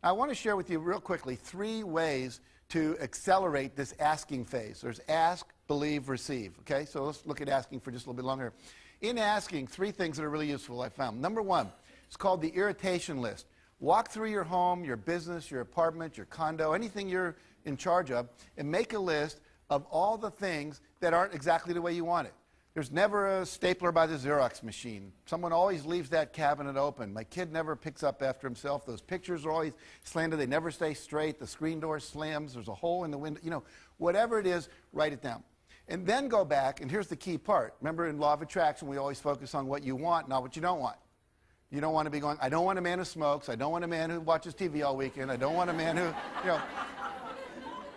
I want to share with you real quickly 3 ways to accelerate this asking phase. There's ask, believe, receive. Okay, so let's look at asking for just a little bit longer. In asking, 3 things that are really useful I found. Number 1, it's called the irritation list. Walk through your home, your business, your apartment, your condo, anything you're in charge of, and make a list of all the things that aren't exactly the way you want it. There's never a stapler by the Xerox machine. Someone always leaves that cabinet open. My kid never picks up after himself. Those pictures are always slanted. They never stay straight. The screen door slams. There's a hole in the window. You know, whatever it is, write it down. And then go back, and here's the key part. Remember, in law of attraction, we always focus on what you want, not what you don't want. You don't want to be going, I don't want a man who smokes. I don't want a man who watches TV all weekend. I don't want a man who, you know,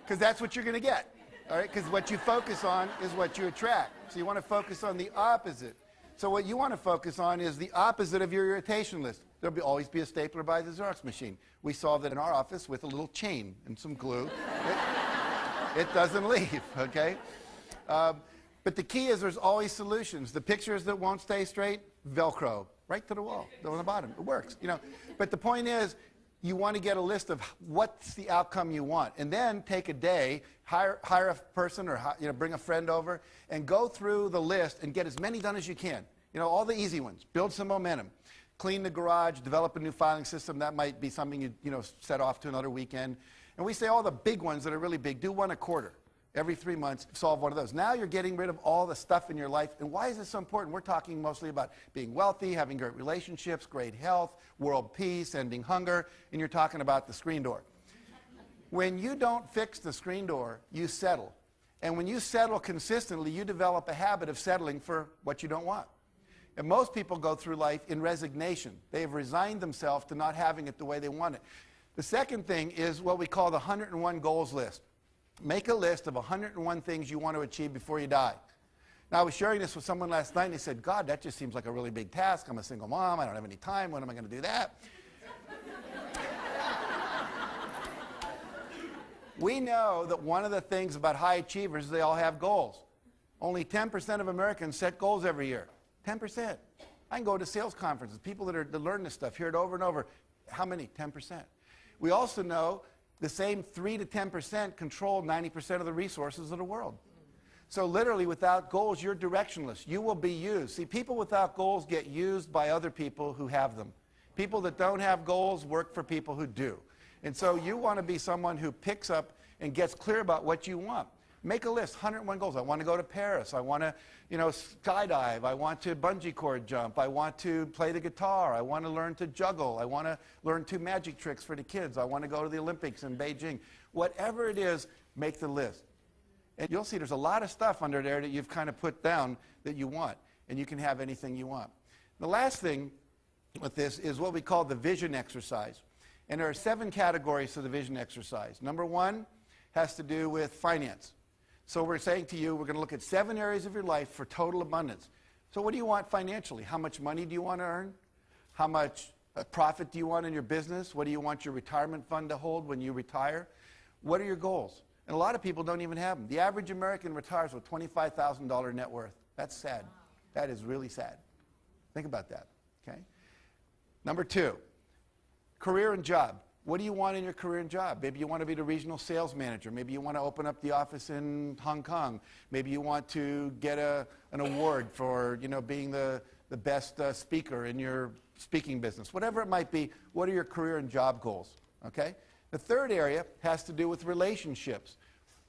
because that's what you're going to get. All right, because what you focus on is what you attract. So you want to focus on the opposite. So what you want to focus on is the opposite of your irritation list. There'll always be a stapler by the Xerox machine. We solved it in our office with a little chain and some glue. It doesn't leave, okay? But the key is there's always solutions. The pictures that won't stay straight, Velcro, right to the wall, on the bottom. It works, you know. But the point is, you want to get a list of what's the outcome you want. And then take a day, hire a person or bring a friend over, and go through the list and get as many done as you can. You know, all the easy ones. Build some momentum. Clean the garage, develop a new filing system. That might be something you set off to another weekend. And we say all the big ones that are really big, do 1 a quarter. Every 3 months, solve one of those. Now you're getting rid of all the stuff in your life. And why is this so important? We're talking mostly about being wealthy, having great relationships, great health, world peace, ending hunger, and you're talking about the screen door. When you don't fix the screen door, you settle. And when you settle consistently, you develop a habit of settling for what you don't want. And most people go through life in resignation. They have resigned themselves to not having it the way they want it. The second thing is what we call the 101 goals list. Make a list of 101 things you want to achieve before you die. Now, I was sharing this with someone last night, and they said, God, that just seems like a really big task. I'm a single mom. I don't have any time. When am I going to do that? We know that one of the things about high achievers is they all have goals. Only 10% of Americans set goals every year. 10%. I can go to sales conferences, people that learn this stuff, hear it over and over. How many? 10%. We also know the same 3 to 10% control 90% of the resources of the world. So literally, without goals, you're directionless. You will be used. See, people without goals get used by other people who have them. People that don't have goals work for people who do. And so you want to be someone who picks up and gets clear about what you want. Make a list, 101 goals. I want to go to Paris. I want to, skydive. I want to bungee cord jump. I want to play the guitar. I want to learn to juggle. I want to learn 2 magic tricks for the kids. I want to go to the Olympics in Beijing. Whatever it is, make the list. And you'll see there's a lot of stuff under there that you've kind of put down that you want. And you can have anything you want. The last thing with this is what we call the vision exercise. And there are 7 categories to the vision exercise. Number 1 has to do with finance. So we're saying to you, we're going to look at 7 areas of your life for total abundance. So what do you want financially? How much money do you want to earn? How much profit do you want in your business? What do you want your retirement fund to hold when you retire? What are your goals? And a lot of people don't even have them. The average American retires with $25,000 net worth. That's sad. That is really sad. Think about that. Okay. Number 2, career and job. What do you want in your career and job? Maybe you want to be the regional sales manager. Maybe you want to open up the office in Hong Kong. Maybe you want to get an award for being the best speaker in your speaking business. Whatever it might be, what are your career and job goals? Okay? The third area has to do with relationships.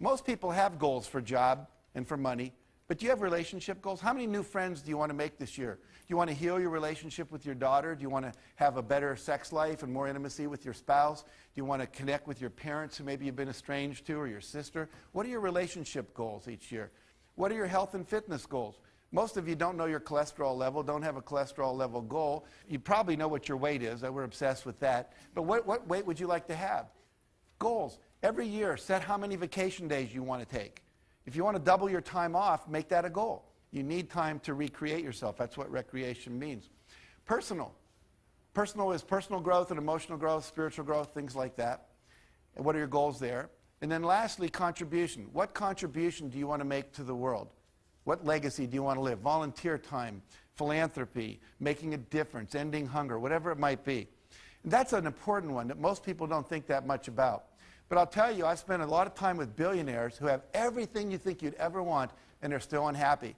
Most people have goals for job and for money, but do you have relationship goals? How many new friends do you want to make this year? Do you want to heal your relationship with your daughter? Do you want to have a better sex life and more intimacy with your spouse? Do you want to connect with your parents who maybe you've been estranged to, or your sister? What are your relationship goals each year? What are your health and fitness goals? Most of you don't know your cholesterol level, don't have a cholesterol level goal. You probably know what your weight is. We're obsessed with that. But what weight would you like to have? Goals. Every year, set how many vacation days you want to take. If you want to double your time off, make that a goal. You need time to recreate yourself. That's what recreation means. Personal. Personal is personal growth and emotional growth, spiritual growth, things like that. And what are your goals there? And then lastly, contribution. What contribution do you want to make to the world? What legacy do you want to live? Volunteer time, philanthropy, making a difference, ending hunger, whatever it might be. That's an important one that most people don't think that much about. But I'll tell you, I spent a lot of time with billionaires who have everything you think you'd ever want, and they're still unhappy.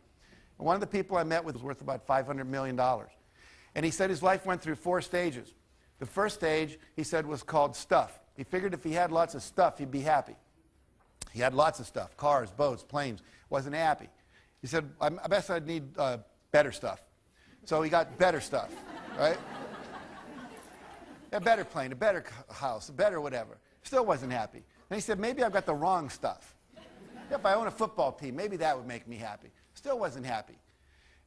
And one of the people I met with was worth about $500 million. And he said his life went through 4 stages. The first stage, he said, was called stuff. He figured if he had lots of stuff, he'd be happy. He had lots of stuff, cars, boats, planes, wasn't happy. He said, I guess I'd need better stuff. So he got better stuff, right? A better plane, a better house, a better whatever. Still wasn't happy. And he said, maybe I've got the wrong stuff. If I own a football team, maybe that would make me happy. Still wasn't happy.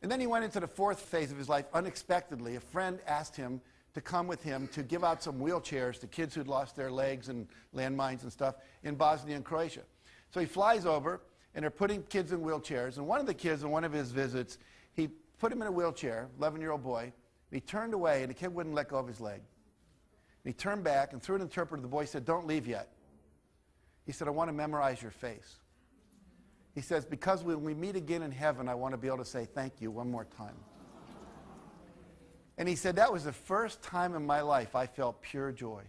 And then he went into the 4th phase of his life unexpectedly. A friend asked him to come with him to give out some wheelchairs to kids who'd lost their legs and landmines and stuff in Bosnia and Croatia. So he flies over, and they're putting kids in wheelchairs. And one of the kids, in one of his visits, he put him in a wheelchair, 11-year-old boy. And he turned away, and the kid wouldn't let go of his leg. And he turned back, and through an interpreter, the boy said, "Don't leave yet." He said, "I want to memorize your face." He says, "Because when we meet again in heaven, I want to be able to say thank you one more time." And he said, that was the first time in my life I felt pure joy.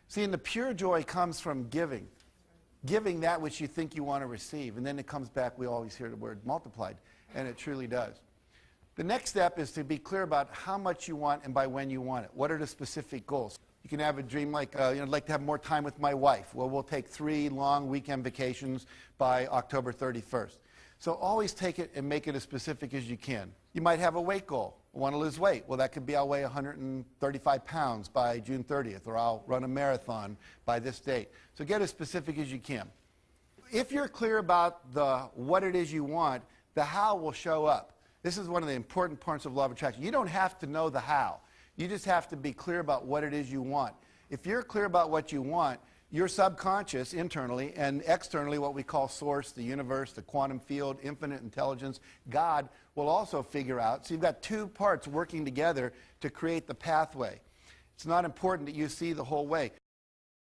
See, and the pure joy comes from giving. Giving that which you think you want to receive. And then it comes back, we always hear the word multiplied, and it truly does. The next step is to be clear about how much you want and by when you want it. What are the specific goals? You can have a dream like, I'd like to have more time with my wife. Well, we'll take 3 long weekend vacations by October 31st. So always take it and make it as specific as you can. You might have a weight goal. I want to lose weight. Well, that could be I'll weigh 135 pounds by June 30th, or I'll run a marathon by this date. So get as specific as you can. If you're clear about what it is you want, the how will show up. This is one of the important parts of law of attraction. You don't have to know the how. You just have to be clear about what it is you want. If you're clear about what you want, your subconscious, internally, and externally, what we call source, the universe, the quantum field, infinite intelligence, God, will also figure out. So you've got 2 parts working together to create the pathway. It's not important that you see the whole way.